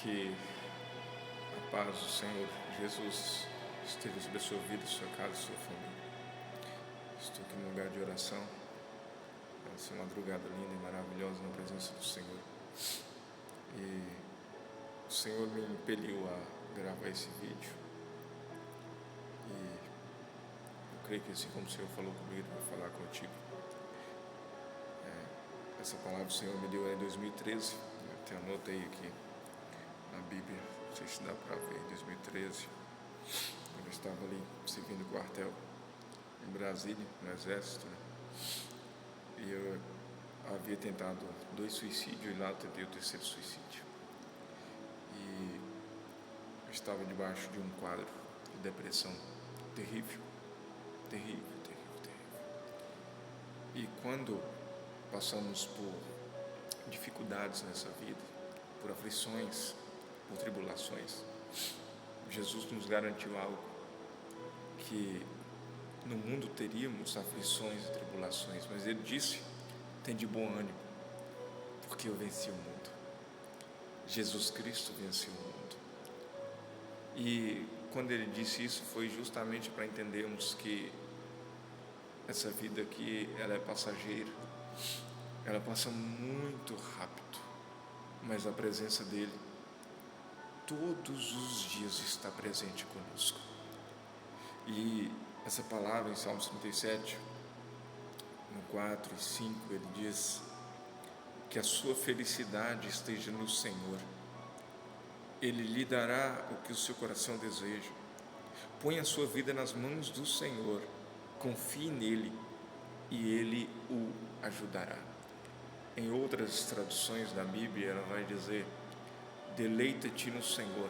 Que a paz do Senhor Jesus esteja sobre a sua vida, sua casa, sua família. Estou aqui num lugar de oração, essa madrugada linda e maravilhosa na presença do Senhor. E o Senhor me impeliu a gravar esse vídeo. E eu creio que assim como o Senhor falou comigo, Ele vai falar contigo. Essa palavra o Senhor me deu em 2013, eu até anotei aqui na Bíblia, não sei se dá para ver, em 2013, eu estava ali servindo o quartel em Brasília, no Exército, né? E eu havia tentado 2 suicídios e lá eu tentei o 3º suicídio. E eu estava debaixo de um quadro de depressão terrível. E quando passamos por dificuldades nessa vida, por aflições, por tribulações, Jesus nos garantiu algo, que no mundo teríamos aflições e tribulações, mas Ele disse: tem de bom ânimo, porque eu venci o mundo. Jesus Cristo venceu o mundo. E quando Ele disse isso, foi justamente para entendermos que essa vida aqui, ela é passageira, ela passa muito rápido, mas a presença dEle todos os dias está presente conosco. E essa palavra em Salmos 37, no 4 e 5, ele diz que a sua felicidade esteja no Senhor. Ele lhe dará o que o seu coração deseja. Põe a sua vida nas mãos do Senhor, confie nele e Ele o ajudará. Em outras traduções da Bíblia, ela vai dizer: deleita-te no Senhor,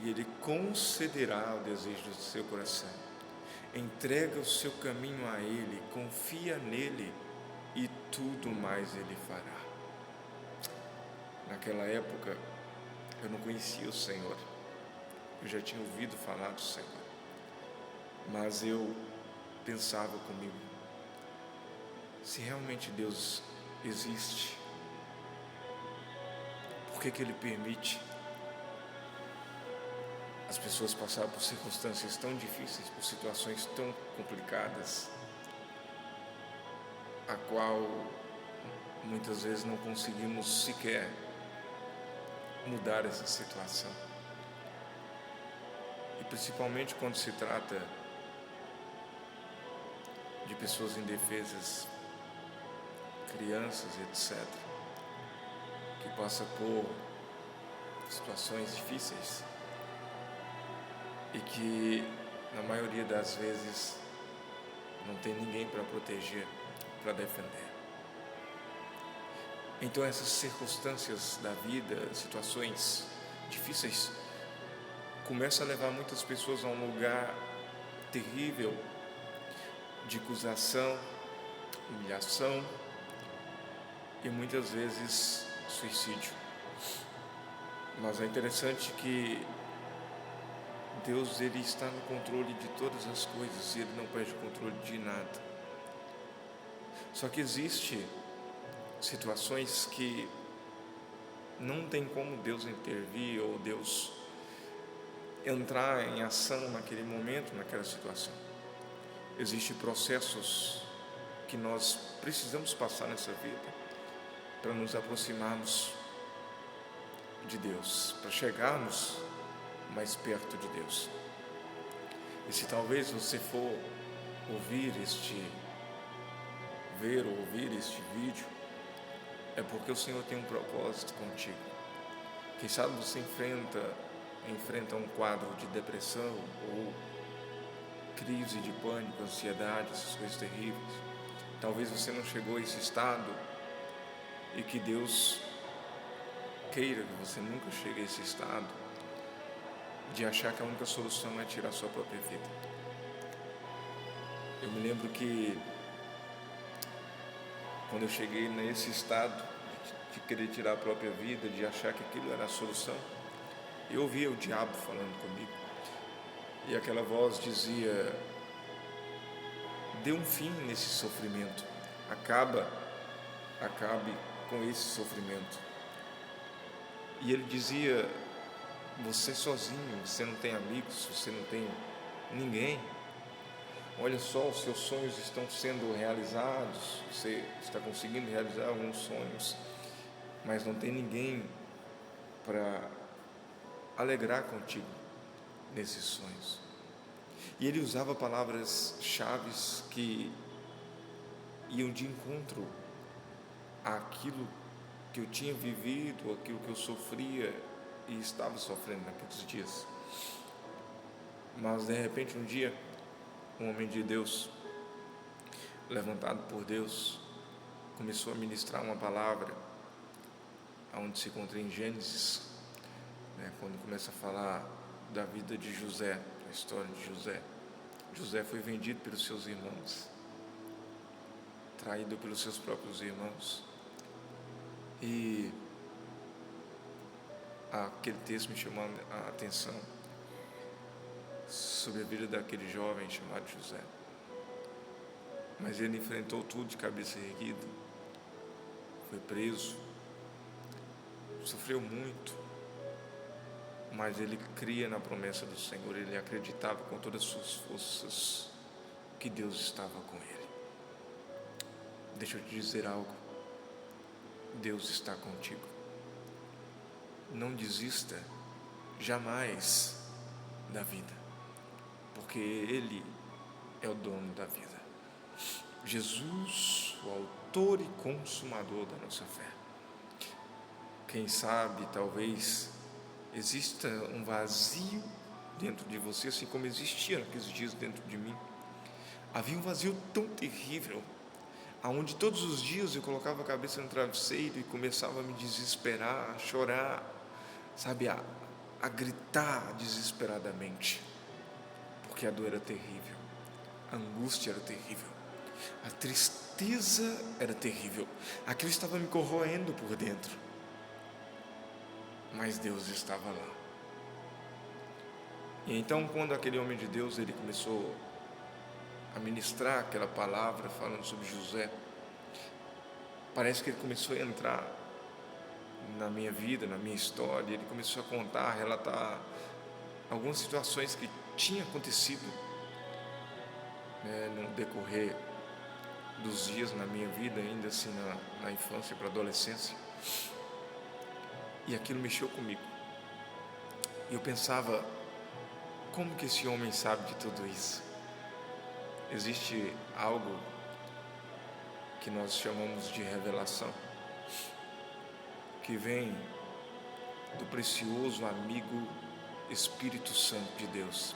e Ele concederá o desejo do seu coração. Entrega o seu caminho a Ele, confia nele, e tudo mais Ele fará. Naquela época, eu não conhecia o Senhor, eu já tinha ouvido falar do Senhor, mas eu pensava comigo: se realmente Deus existe, por que Ele permite as pessoas passarem por circunstâncias tão difíceis, por situações tão complicadas, a qual muitas vezes não conseguimos sequer mudar essa situação? E principalmente quando se trata de pessoas indefesas, crianças, etc., que passam por situações difíceis e que, na maioria das vezes, não tem ninguém para proteger, para defender. Então essas circunstâncias da vida, situações difíceis, começam a levar muitas pessoas a um lugar terrível de acusação, humilhação e muitas vezes suicídio. Mas é interessante que Deus, Ele está no controle de todas as coisas e Ele não perde o controle de nada. Só que existe situações que não tem como Deus intervir ou Deus entrar em ação naquele momento, naquela situação. Existem processos que nós precisamos passar nessa vida para nos aproximarmos de Deus, para chegarmos mais perto de Deus. E se talvez você for ver ou ouvir este vídeo, é porque o Senhor tem um propósito contigo. Quem sabe você enfrenta um quadro de depressão ou crise de pânico, ansiedade, essas coisas terríveis. Talvez você não chegou a esse estado e que Deus queira que você nunca chegue a esse estado de achar que a única solução é tirar a sua própria vida. Eu me lembro que quando eu cheguei nesse estado de querer tirar a própria vida, de achar que aquilo era a solução, eu ouvia o diabo falando comigo, e aquela voz dizia: dê um fim nesse sofrimento, acabe com esse sofrimento. E ele dizia: você sozinho, você não tem amigos, você não tem ninguém. Olha só, os seus sonhos estão sendo realizados, você está conseguindo realizar alguns sonhos, mas não tem ninguém para alegrar contigo nesses sonhos. E ele usava palavras-chave que iam de encontro àquilo que eu tinha vivido, aquilo que eu sofria e estava sofrendo naqueles dias. Mas de repente um dia, um homem de Deus, levantado por Deus, começou a ministrar uma palavra, onde se encontra em Gênesis, quando começa a falar da vida de José, a história de José. José foi vendido pelos seus irmãos, traído pelos seus próprios irmãos, e aquele texto me chamou a atenção sobre a vida daquele jovem chamado José. Mas ele enfrentou tudo de cabeça erguida, foi preso, sofreu muito, mas ele cria na promessa do Senhor, ele acreditava com todas as suas forças que Deus estava com ele. Deixa eu te dizer algo, Deus está contigo. Não desista jamais da vida, porque Ele é o dono da vida. Jesus, o autor e consumador da nossa fé. Quem sabe, talvez, exista um vazio dentro de você, assim como existia naqueles dias dentro de mim. Havia um vazio tão terrível, aonde todos os dias eu colocava a cabeça no travesseiro e começava a me desesperar, a chorar, a gritar desesperadamente, porque a dor era terrível, a angústia era terrível, a tristeza era terrível, aquilo estava me corroendo por dentro, mas Deus estava lá. E então, quando aquele homem de Deus, ele começou a ministrar aquela palavra falando sobre José, parece que ele começou a entrar na minha vida, na minha história. Ele começou a contar, a relatar algumas situações que tinham acontecido no decorrer dos dias na minha vida, ainda assim na infância para a adolescência, e aquilo mexeu comigo. E eu pensava, como que esse homem sabe de tudo isso? Existe algo que nós chamamos de revelação, que vem do precioso amigo Espírito Santo de Deus.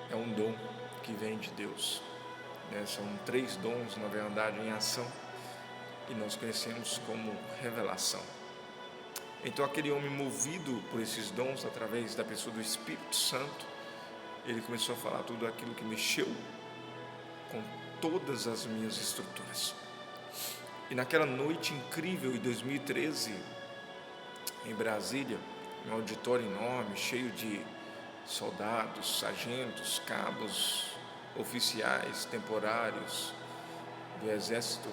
É um dom que vem de Deus, São 3 dons, na verdade, em ação, e nós conhecemos como revelação. Então, aquele homem, movido por esses dons, através da pessoa do Espírito Santo, ele começou a falar tudo aquilo que mexeu com todas as minhas estruturas. E naquela noite incrível, em 2013, em Brasília, um auditório enorme, cheio de soldados, sargentos, cabos, oficiais temporários do Exército,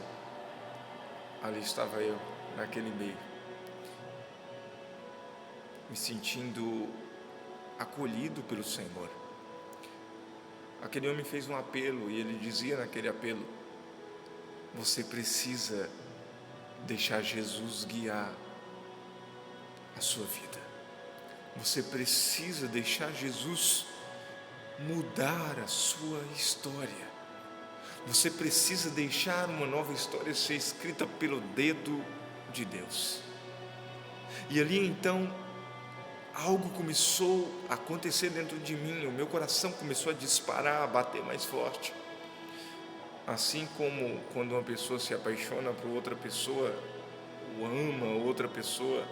ali estava eu, naquele meio, me sentindo acolhido pelo Senhor. Aquele homem fez um apelo, e ele dizia naquele apelo: você precisa deixar Jesus guiar a sua vida. Você precisa deixar Jesus mudar a sua história. Você precisa deixar uma nova história ser escrita pelo dedo de Deus. E ali então, algo começou a acontecer dentro de mim, o meu coração começou a disparar, a bater mais forte. Assim como quando uma pessoa se apaixona por outra pessoa, ou ama outra pessoa,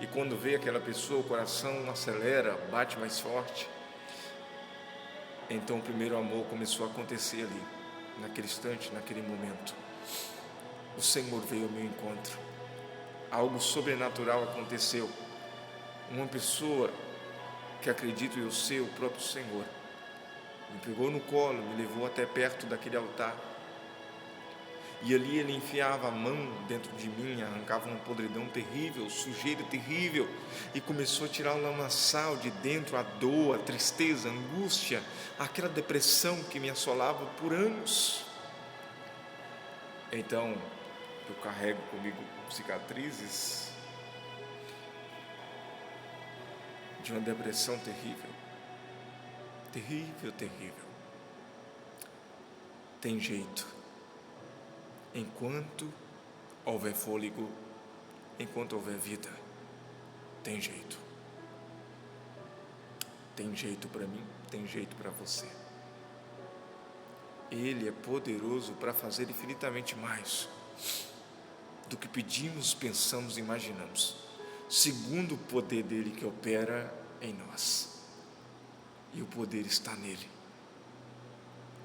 e quando vê aquela pessoa, o coração acelera, bate mais forte. Então o primeiro amor começou a acontecer ali, naquele instante, naquele momento. O Senhor veio ao meu encontro, algo sobrenatural aconteceu. Uma pessoa que acredito eu ser o próprio Senhor me pegou no colo, me levou até perto daquele altar, e ali ele enfiava a mão dentro de mim, arrancava uma podridão terrível, sujeira terrível, e começou a tirar o lamaçal de dentro, a dor, a tristeza, a angústia, aquela depressão que me assolava por anos. Então, eu carrego comigo cicatrizes de uma depressão terrível, terrível, terrível. Tem jeito. Enquanto houver fôlego, enquanto houver vida, tem jeito. Tem jeito para mim, tem jeito para você. Ele é poderoso para fazer infinitamente mais do que pedimos, pensamos e imaginamos, segundo o poder dele que opera em nós. E o poder está nele,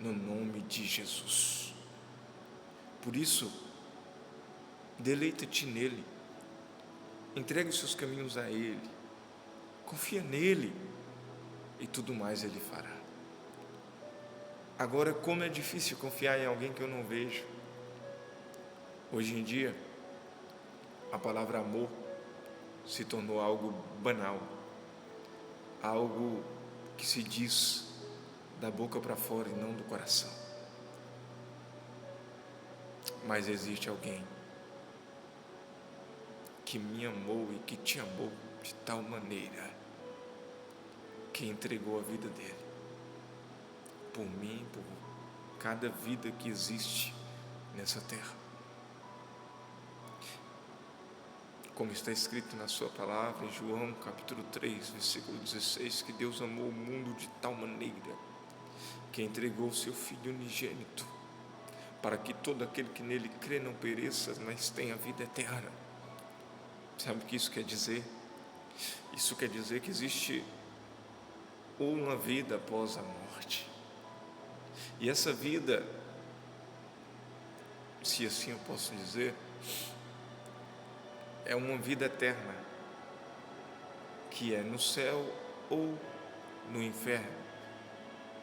no nome de Jesus. Por isso, deleita-te nele, entregue os seus caminhos a ele, confia nele e tudo mais ele fará. Agora, como é difícil confiar em alguém que eu não vejo. Hoje em dia, a palavra amor se tornou algo banal, algo que se diz da boca para fora e não do coração. Mas existe alguém que me amou e que te amou de tal maneira que entregou a vida dele por mim, por cada vida que existe nessa terra. Como está escrito na sua palavra em João capítulo 3, versículo 16, que Deus amou o mundo de tal maneira que entregou o seu Filho unigênito, para que todo aquele que nele crê não pereça, mas tenha vida eterna. Sabe o que isso quer dizer? Isso quer dizer que existe uma vida após a morte. E essa vida, se assim eu posso dizer, é uma vida eterna, que é no céu ou no inferno.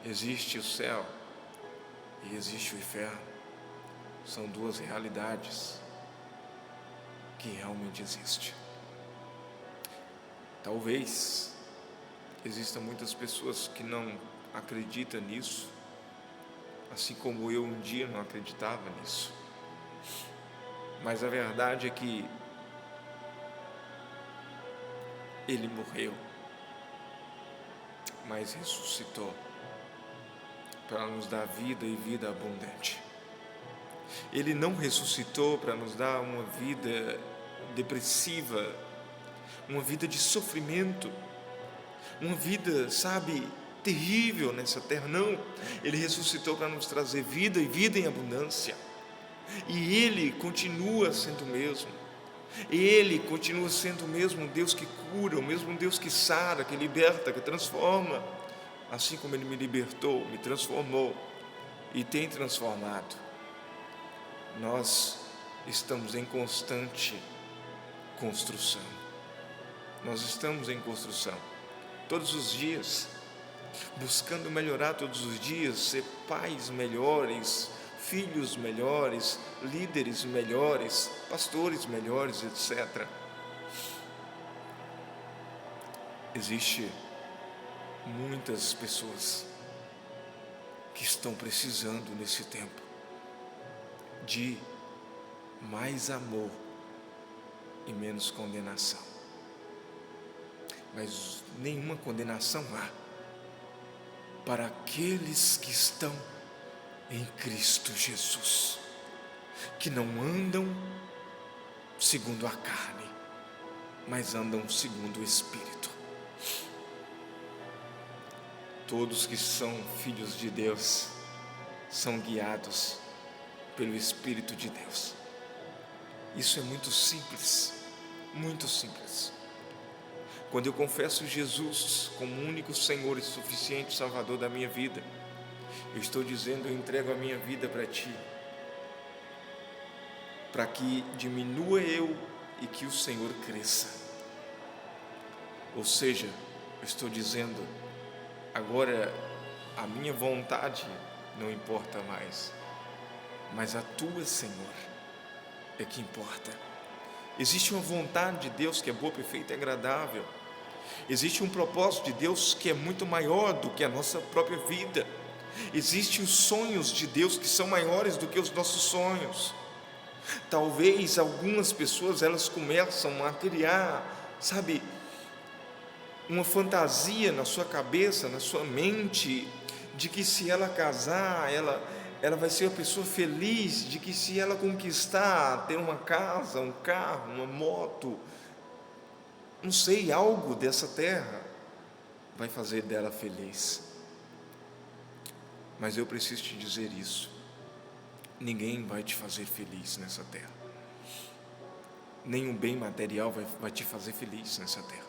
Existe o céu e existe o inferno. São duas realidades que realmente existem. Talvez existam muitas pessoas que não acreditam nisso, assim como eu um dia não acreditava nisso. Mas a verdade é que ele morreu, mas ressuscitou para nos dar vida e vida abundante. Ele não ressuscitou para nos dar uma vida depressiva, uma vida de sofrimento, uma vida, terrível nessa terra. Não, Ele ressuscitou para nos trazer vida e vida em abundância. E Ele continua sendo o mesmo. Ele continua sendo o mesmo Deus que cura, o mesmo Deus que sara, que liberta, que transforma. Assim como Ele me libertou, me transformou e tem transformado. Nós estamos em constante construção. Nós estamos em construção todos os dias, buscando melhorar todos os dias, ser pais melhores, filhos melhores, líderes melhores, pastores melhores, etc. Existem muitas pessoas que estão precisando nesse tempo de mais amor e menos condenação. Mas nenhuma condenação há para aqueles que estão em Cristo Jesus, que não andam segundo a carne, mas andam segundo o Espírito. Todos que são filhos de Deus são guiados pelo Espírito de Deus. Isso é muito simples, muito simples. Quando eu confesso Jesus como o único Senhor e suficiente Salvador da minha vida, eu estou dizendo: eu entrego a minha vida para Ti, para que diminua eu e que o Senhor cresça. Ou seja, eu estou dizendo: agora a minha vontade não importa mais, mas a tua, Senhor, é que importa. Existe uma vontade de Deus que é boa, perfeita e agradável. Existe um propósito de Deus que é muito maior do que a nossa própria vida. Existem os sonhos de Deus que são maiores do que os nossos sonhos. Talvez algumas pessoas, elas começam a criar, sabe, uma fantasia na sua cabeça, na sua mente, de que se ela casar, ela vai ser uma pessoa feliz, de que se ela conquistar, ter uma casa, um carro, uma moto, não sei, algo dessa terra, vai fazer dela feliz. Mas eu preciso te dizer isso: ninguém vai te fazer feliz nessa terra. Nenhum bem material vai te fazer feliz nessa terra.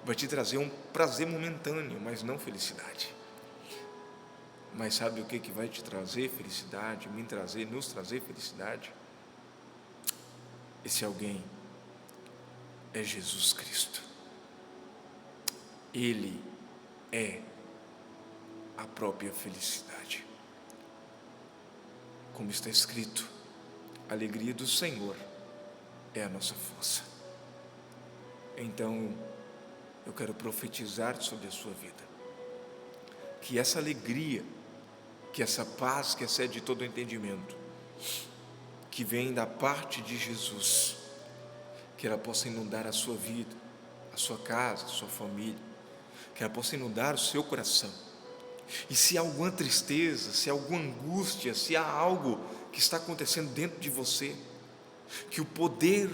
Vai te trazer um prazer momentâneo, mas não felicidade. Mas sabe o que vai te trazer felicidade, nos trazer felicidade? Esse alguém é Jesus Cristo. Ele é a própria felicidade. Como está escrito, a alegria do Senhor é a nossa força. Então, eu quero profetizar sobre a sua vida, que essa alegria, que essa paz que excede todo o entendimento, que vem da parte de Jesus, que ela possa inundar a sua vida, a sua casa, a sua família, que ela possa inundar o seu coração. E se há alguma tristeza, se há alguma angústia, se há algo que está acontecendo dentro de você, que o poder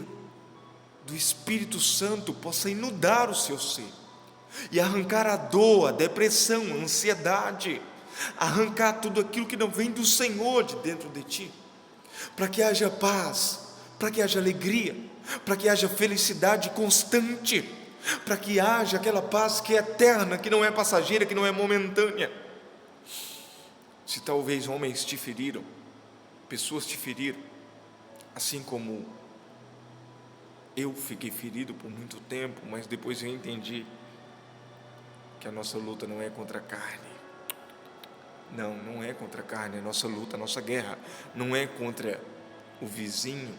do Espírito Santo possa inundar o seu ser e arrancar a dor, a depressão, a ansiedade, arrancar tudo aquilo que não vem do Senhor de dentro de ti, para que haja paz, para que haja alegria, para que haja felicidade constante, para que haja aquela paz que é eterna, que não é passageira, que não é momentânea. Se talvez homens te feriram, pessoas te feriram, assim como eu fiquei ferido por muito tempo, mas depois eu entendi que a nossa luta não é contra a carne. Não é contra a carne. A nossa luta, a nossa guerra não é contra o vizinho,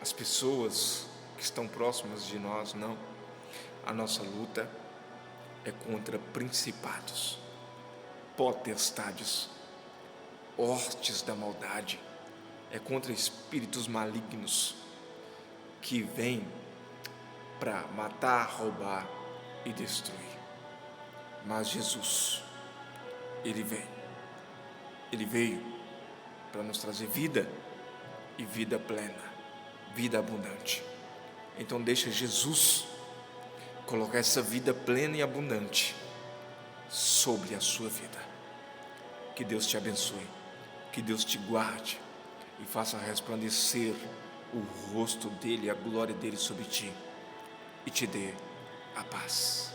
as pessoas que estão próximas de nós, não. A nossa luta é contra principados, potestades, hostes da maldade, é contra espíritos malignos que vêm para matar, roubar e destruir. Mas Jesus, Ele veio para nos trazer vida e vida plena, vida abundante. Então deixa Jesus colocar essa vida plena e abundante sobre a sua vida. Que Deus te abençoe, que Deus te guarde e faça resplandecer o rosto dele, a glória dele sobre ti, e te dê a paz.